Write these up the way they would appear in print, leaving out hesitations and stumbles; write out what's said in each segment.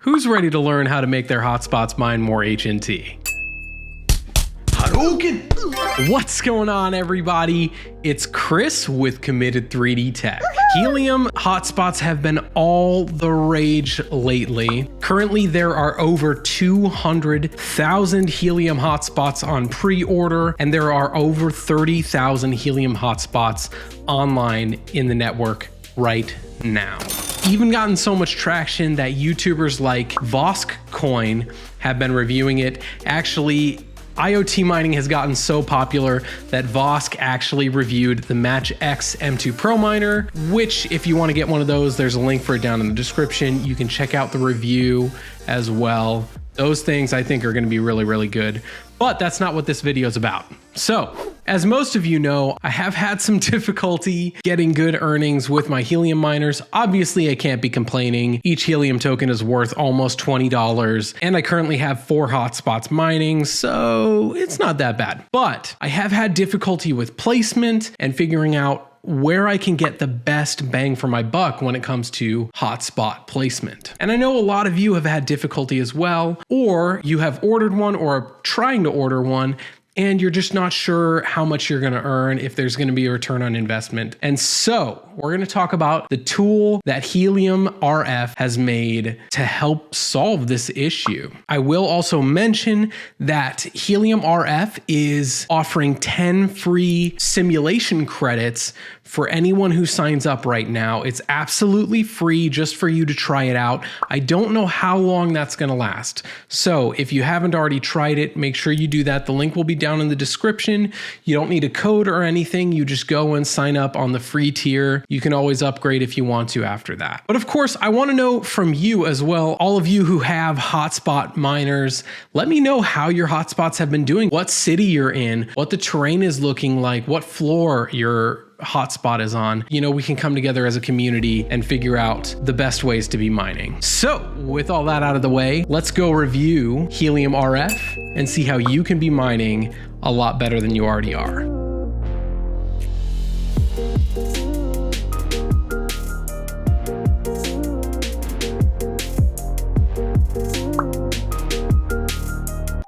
Who's ready to learn how to make their hotspots mine more HNT? Hadouken! What's going on, everybody? It's Chris with Committed 3D Tech. Helium hotspots have been all the rage lately. Currently, there are over 200,000 Helium hotspots on pre-order, and there are over 30,000 Helium hotspots online in the network right now. Even gotten so much traction that YouTubers like Vosk Coin have been reviewing it. Actually, IoT mining has gotten so popular that Vosk actually reviewed the Match X M2 Pro miner, which if you want to get one of those, there's a link for it down in the description. You can check out the review as well. Those things I think are going to be really, really good, but that's not what this video is about. So, as most of you know, I have had some difficulty getting good earnings with my Helium miners. Obviously, I can't be complaining. Each Helium token is worth almost $20, and I currently have 4 hotspots mining, so it's not that bad. But I have had difficulty with placement and figuring out where I can get the best bang for my buck when it comes to hotspot placement. And I know a lot of you have had difficulty as well, or you have ordered one or are trying to order one, and you're just not sure how much you're gonna earn, if there's gonna be a return on investment. And so we're gonna talk about the tool that Helium RF has made to help solve this issue. I will also mention that Helium RF is offering 10 free simulation credits for anyone who signs up right now. It's absolutely free just for you to try it out. I don't know how long that's gonna last. So if you haven't already tried it, make sure you do that. The link will be down in the description. You don't need a code or anything. You just go and sign up on the free tier. You can always upgrade if you want to after that. But of course, I wanna know from you as well, all of you who have hotspot miners, let me know how your hotspots have been doing, what city you're in, what the terrain is looking like, what floor your hotspot is on. You know, we can come together as a community and figure out the best ways to be mining. So with all that out of the way, let's go review Helium RF and see how you can be mining a lot better than you already are.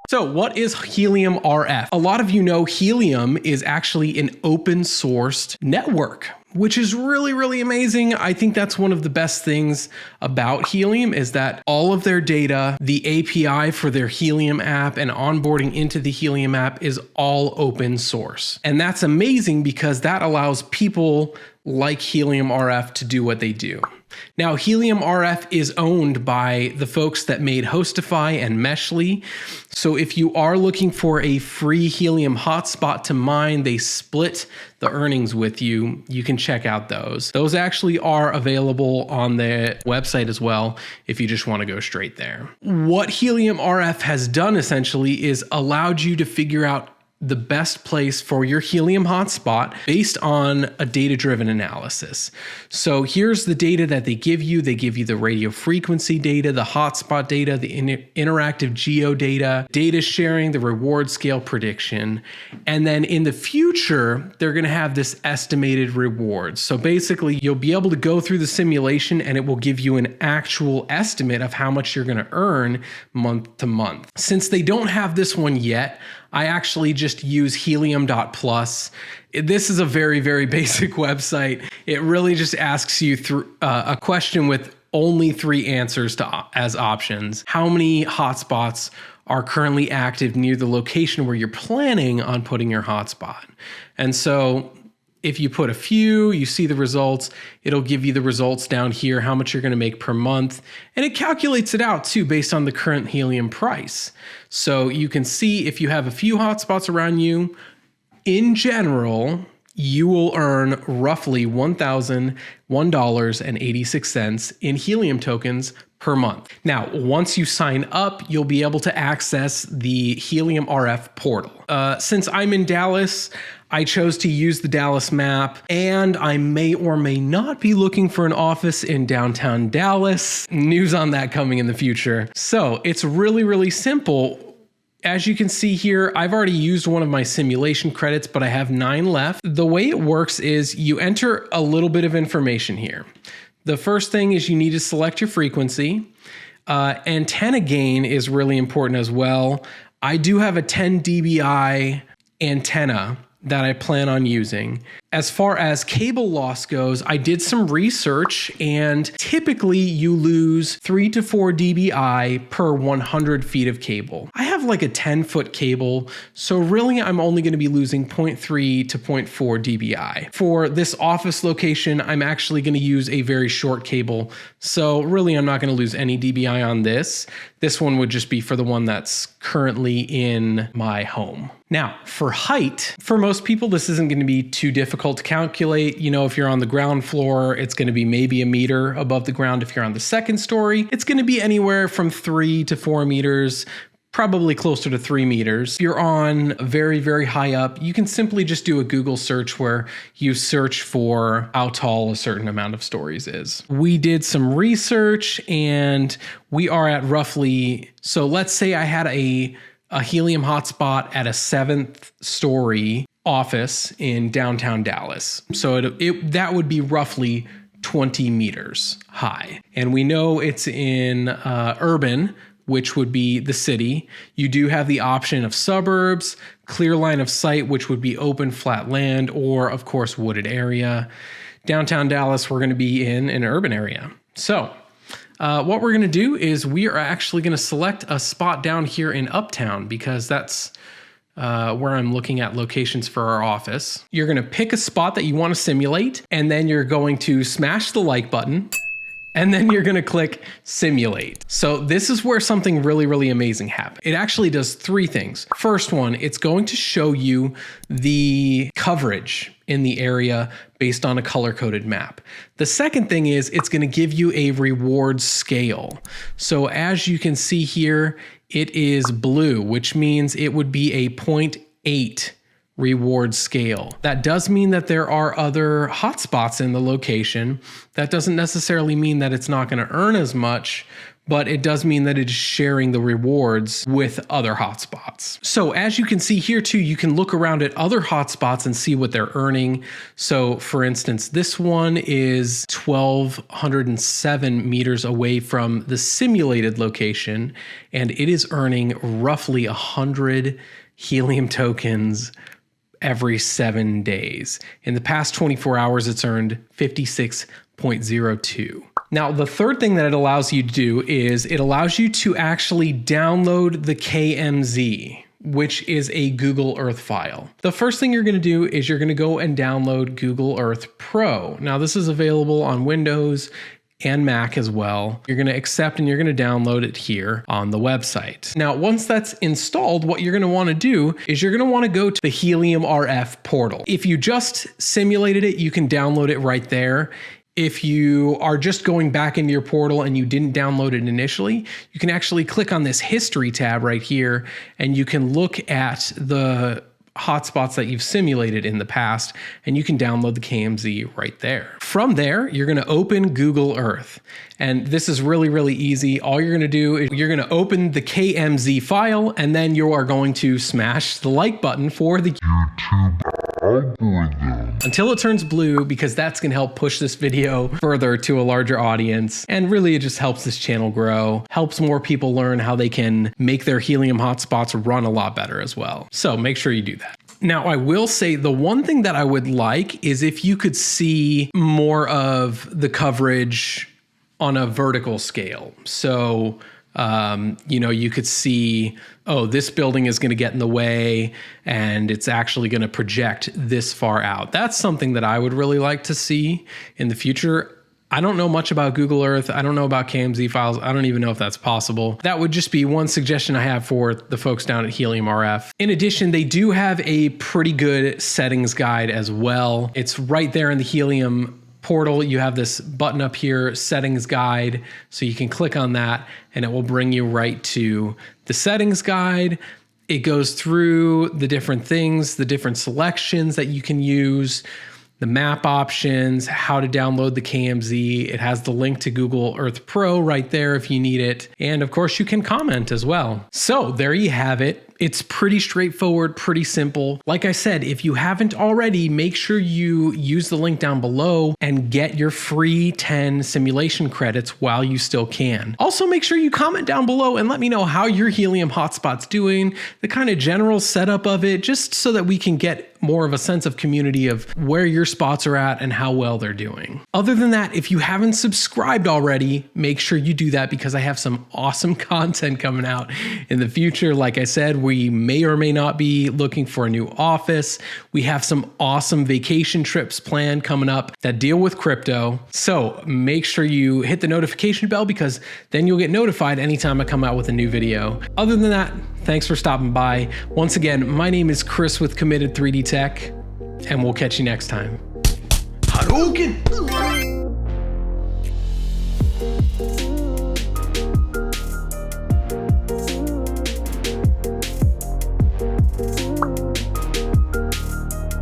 So what is Helium RF? A lot of you know Helium is actually an open sourced network, which is really, really amazing. I think that's one of the best things about Helium is that all of their data, the API for their Helium app and onboarding into the Helium app is all open source. And that's amazing because that allows people like Helium RF to do what they do. Now, Helium RF is owned by the folks that made Hostify and Meshly. So if you are looking for a free Helium hotspot to mine, they split the earnings with you. You can check out those. Those actually are available on the website as well if you just want to go straight there. What Helium RF has done essentially is allowed you to figure out the best place for your Helium hotspot based on a data-driven analysis. So here's the data that they give you. They give you the radio frequency data, the hotspot data, the interactive geo data, data sharing, the reward scale prediction. And then in the future, they're gonna have this estimated reward. So basically you'll be able to go through the simulation and it will give you an actual estimate of how much you're gonna earn month to month. Since they don't have this one yet, I actually just use helium.plus. This is a very, very basic website. It really just asks you through a question with only 3 answers as options. How many hotspots are currently active near the location where you're planning on putting your hotspot? And so if you put a few, you see the results, it'll give you the results down here, how much you're gonna make per month. And it calculates it out too, based on the current Helium price. So you can see if you have a few hotspots around you, in general, you will earn roughly $1,001.86 in Helium tokens per month. Now, once you sign up, you'll be able to access the Helium RF portal. Since I'm in Dallas, I chose to use the Dallas map, and I may or may not be looking for an office in downtown Dallas. News on that coming in the future. So it's really, really simple. As you can see here, I've already used one of my simulation credits, but I have 9 left. The way it works is you enter a little bit of information here. The first thing is you need to select your frequency. Antenna gain is really important as well. I do have a 10 dBi antenna that I plan on using. As far as cable loss goes, I did some research, and typically you lose 3 to 4 dBi per 100 feet of cable. I have like a 10-foot cable, so really I'm only going to be losing 0.3 to 0.4 dBi. For this office location, I'm actually going to use a very short cable, so really I'm not going to lose any dBi on this. This one would just be for the one that's currently in my home. Now, for height, for most people, this isn't going to be too difficult to calculate. You know, if you're on the ground floor, it's going to be maybe a meter above the ground. If you're on the second story, it's going to be anywhere from 3 to 4 meters, probably closer to 3 meters. If you're on very, very high up, you can simply just do a Google search where you search for how tall a certain amount of stories is. We did some research and we are at roughly, so let's say I had a Helium Hotspot at a 7th story office in downtown Dallas. So that would be roughly 20 meters high. And we know it's in urban, which would be the city. You do have the option of suburbs, clear line of sight, which would be open flat land, or of course wooded area. Downtown Dallas, we're going to be in an urban area. So what we're going to do is we are actually going to select a spot down here in Uptown, because that's where I'm looking at locations for our office. You're going to pick a spot that you want to simulate, and then you're going to smash the like button, and then you're going to click simulate. So this is where something really, really amazing happens. It actually does 3 things. First one, it's going to show you the coverage in the area based on a color-coded map. The second thing is it's going to give you a reward scale. So as you can see here, it is blue, which means it would be a 0.8 reward scale. That does mean that there are other hotspots in the location. That doesn't necessarily mean that it's not going to earn as much, but it does mean that it is sharing the rewards with other hotspots. So as you can see here too, you can look around at other hotspots and see what they're earning. So for instance, this one is 1,207 meters away from the simulated location, and it is earning roughly 100 helium tokens every 7 days. In the past 24 hours, it's earned 56.02. Now, the third thing that it allows you to do is it allows you to actually download the KMZ, which is a Google Earth file. The first thing you're going to do is you're going to go and download Google Earth Pro. Now, this is available on Windows and Mac as well. You're going to accept and you're going to download it here on the website. Now, once that's installed, what you're going to want to do is you're going to want to go to the Helium RF Portal. If you just simulated it, you can download it right there. If you are just going back into your portal and you didn't download it initially, you can actually click on this history tab right here, and you can look at the hotspots that you've simulated in the past, and you can download the KMZ right there. From there, you're going to open Google Earth. And this is really, really easy. All you're going to do is you're going to open the KMZ file, and then you are going to smash the like button for the YouTube algorithm until it turns blue, because that's going to help push this video further to a larger audience. And really, it just helps this channel grow, helps more people learn how they can make their Helium hotspots run a lot better as well. So make sure you do that. Now, I will say the one thing that I would like is if you could see more of the coverage on a vertical scale. So, you could see, oh, this building is going to get in the way and it's actually going to project this far out. That's something that I would really like to see in the future. I don't know much about Google Earth. I don't know about KMZ files. I don't even know if that's possible. That would just be one suggestion I have for the folks down at Helium RF. In addition, they do have a pretty good settings guide as well. It's right there in the Helium portal. You have this button up here, settings guide. So you can click on that and it will bring you right to the settings guide. It goes through the different things, the different selections that you can use. the map options, how to download the KMZ. It has the link to Google Earth Pro right there if you need it. And of course, you can comment as well. So there you have it. It's pretty straightforward, pretty simple. Like I said, if you haven't already, make sure you use the link down below and get your free 10 simulation credits while you still can. Also, make sure you comment down below and let me know how your Helium Hotspot's doing, the kind of general setup of it, just so that we can get more of a sense of community of where your spots are at and how well they're doing. Other than that, if you haven't subscribed already, make sure you do that because I have some awesome content coming out in the future. Like I said, we may or may not be looking for a new office. We have some awesome vacation trips planned coming up that deal with crypto. So make sure you hit the notification bell because then you'll get notified anytime I come out with a new video. Other than that, thanks for stopping by. Once again, my name is Chris with Committed 3D Tech, and we'll catch you next time. Hadouken!